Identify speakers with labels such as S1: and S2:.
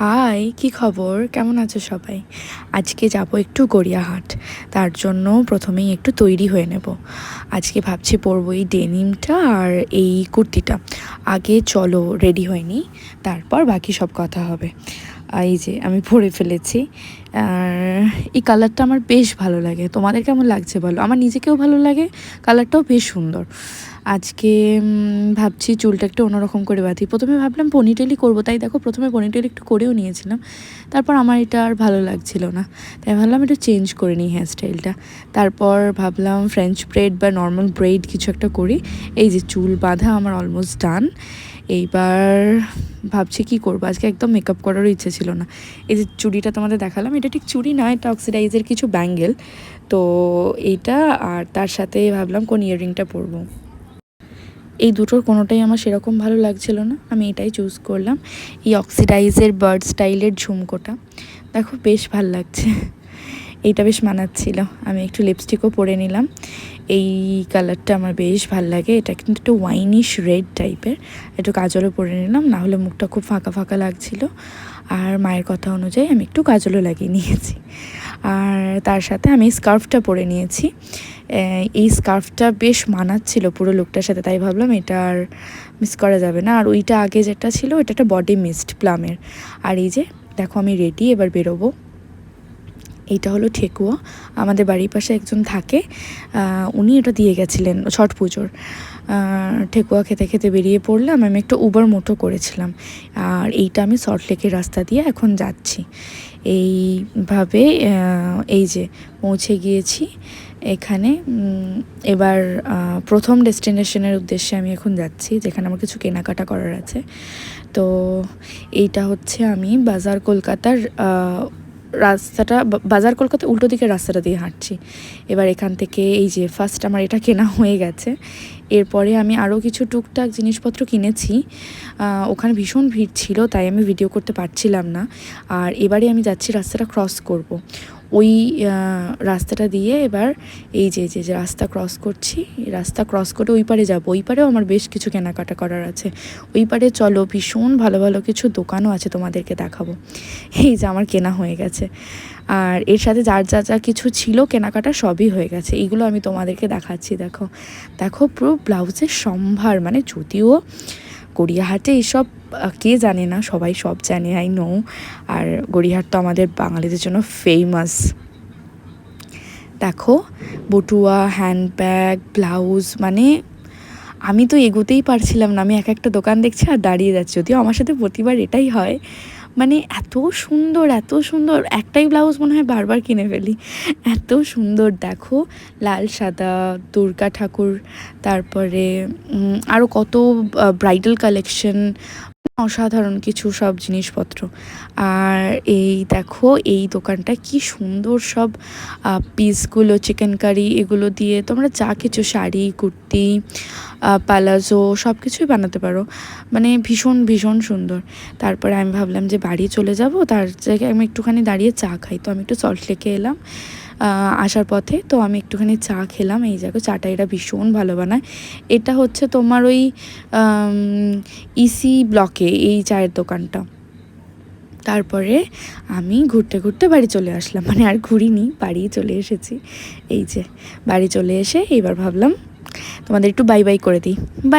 S1: High, কি খবর? কেমন আছো সবাই? আজকে যাব একটু গড়িয়াহাট। তার জন্য প্রথমেই একটু তৈরি হয়ে নেব। আজকে ভাবছি পরবো এই ডেনিমটা আর এই কুর্তিটা। আগে চলো রেডি হয়ে নিই, তারপর বাকি সব কথা হবে। এই যে আমি পরে ফেলেছি। আর এই কালারটা আমার বেশ ভালো লাগে। তোমাদের কেমন লাগছে বলো? আমার নিজেকেও ভালো লাগে, কালারটাও বেশ সুন্দর। আজকে ভাবছি চুলটা একটু অন্যরকম করে বাঁধি। প্রথমে ভাবলাম পনিটেলই করবো, তাই দেখো প্রথমে পনিটেল একটু করেও নিয়েছিলাম। তারপর আমার এটা আর ভালো লাগছিল না, তাই ভাবলাম একটু চেঞ্জ করে নিই হেয়ারস্টাইলটা। তারপর ভাবলাম ফ্রেঞ্চ ব্রেড বা নর্মাল ব্রেড কিছু একটা করি। এই যে চুল বাঁধা আমার অলমোস্ট ডান। এইবার ভাবছি কি করবো, আজকে একদম মেকআপ করারও ইচ্ছে ছিল না। এই যে চুড়িটা তোমাদের দেখালাম, এটা ঠিক চুড়ি না, এটা অক্সিডাইজের কিছু ব্যাঙ্গেল। তো এইটা আর তার সাথে ভাবলাম কোন ইয়াররিংটা পরবো। এই দুটোর কোনোটাই আমার সেরকম ভালো লাগছিল না, আমি এটাই চুজ করলাম। এই অক্সিডাইজের বার্ড স্টাইলের ঝুমকোটা দেখো বেশ ভাল লাগছে, এইটা বেশ মানাচ্ছিল। আমি একটু লিপস্টিকও পরে নিলাম। এই কালারটা আমার বেশ ভাল লাগে, এটা কিন্তু একটু ওয়াইনিশ রেড টাইপের। একটু কাজলও পরে নিলাম, না হলে মুখটা খুব ফাঁকা ফাঁকা লাগছিল। আর মায়ের কথা অনুযায়ী আমি একটু কাজলও লাগিয়ে নিয়েছি। আর তার সাথে আমি স্কার্ফটা পরে নিয়েছি। এই স্কার্ফটা বেশ মানাচ্ছিল পুরো লুকটার সাথে, তাই ভাবলাম এটা আর মিস করা যাবে না। আর ওইটা আগে যেটা ছিল ওইটা একটা বডি মিস্ট প্লামের। আর এই যে দেখো আমি রেডি, এবার বেরোবো। এইটা হলো ঠেকুয়া, আমাদের বাড়ির পাশে একজন থাকে, উনি এটা দিয়ে গেছিলেন ছট পুজোর। ঠেকুয়া খেতে খেতে বেরিয়ে পড়লাম। আমি একটু উবার মোটো করেছিলাম। আর এইটা আমি সল্টলেকের রাস্তা দিয়ে এখন যাচ্ছি। এইভাবে এই যে পৌঁছে গিয়েছি এখানে। এবার প্রথম ডেস্টিনেশনের উদ্দেশ্যে আমি এখন যাচ্ছি, যেখানে আমার কিছু কেনাকাটা করার আছে। তো এইটা হচ্ছে আমি বাজার কলকাতার রাস্তাটা, বাজার কলকাতা উল্টো দিকের রাস্তাটা দিয়ে হাঁটছি। এবার এখান থেকে এই যে ফার্স্ট আমার এটা কেনা হয়ে গেছে। এরপরে আমি আরও কিছু টুকটাক জিনিসপত্র কিনেছি। ওখানে ভীষণ ভিড় ছিল, তাই আমি ভিডিও করতে পারছিলাম না। আর এবারে আমি যাচ্ছি রাস্তাটা ক্রস করব। ওই রাস্তাটা দিয়ে এবার এই যে যে রাস্তা ক্রস করছি, এই রাস্তা ক্রস করে ওই পারে যাবো। ওই পারেও আমার বেশ কিছু কেনাকাটা করার আছে। ওই পারে চলো, ভীষণ ভালো ভালো কিছু দোকানও আছে, তোমাদেরকে দেখাবো। এই যে আমার কেনা হয়ে গেছে। আর এর সাথে যার যা যা কিছু ছিল কেনাকাটা সবই হয়ে গেছে। এইগুলো আমি তোমাদেরকে দেখাচ্ছি। দেখো দেখো পুরো ব্লাউজের সম্ভার, মানে যদিও গড়িয়াহাটে এসব কে জানে না, সবাই সব জানে, আই নো। আর গড়িয়াহাট তো আমাদের বাঙালিদের জন্য ফেমাস। দেখো বটুয়া, হ্যান্ডব্যাগ, ব্লাউজ, মানে আমি তো এগোতেই পারছিলাম না। আমি এক একটা দোকান দেখছি আর দাঁড়িয়ে যাচ্ছি। যদিও আমার সাথে প্রতিবার এটাই হয়, মানে এত সুন্দর এত সুন্দর, একটাই ব্লাউজ মনে হয় বারবার কিনে ফেলি, এত সুন্দর। দেখো লাল সাদা দুর্গা ঠাকুর, তারপরে আরও কত ব্রাইডাল কালেকশন, অসাধারণ কিছু সব জিনিসপত্র। আর এই দেখো এই দোকানটা কি সুন্দর, সব পিসগুলো চিকেন কারি এগুলো দিয়ে তোমরা যা কিছু শাড়ি, কুর্তি, পালাজো সব কিছুই বানাতে পারো, মানে ভীষণ ভীষণ সুন্দর। তারপরে আমি ভাবলাম যে বাড়ি চলে যাব, তার জায়গায় আমি একটুখানি দাঁড়িয়ে চা খাই। তো আমি একটু সল্টলেকে এলাম আসার পথে, তো আমি একটুখানি চা খেলাম। এই জায়গায় চাটা এরা ভীষণ ভালো বানায়। এটা হচ্ছে তোমার ওই ইসি ব্লকে এই চায়ের দোকানটা। তারপরে আমি ঘুরতে ঘুরতে বাড়ি চলে আসলাম, মানে আর ঘুরিনি, বাড়ি চলে এসেছি। এই যে বাড়ি চলে এসে এবার ভাবলাম তোমাদের একটু বাই বাই করে দিই। বাই।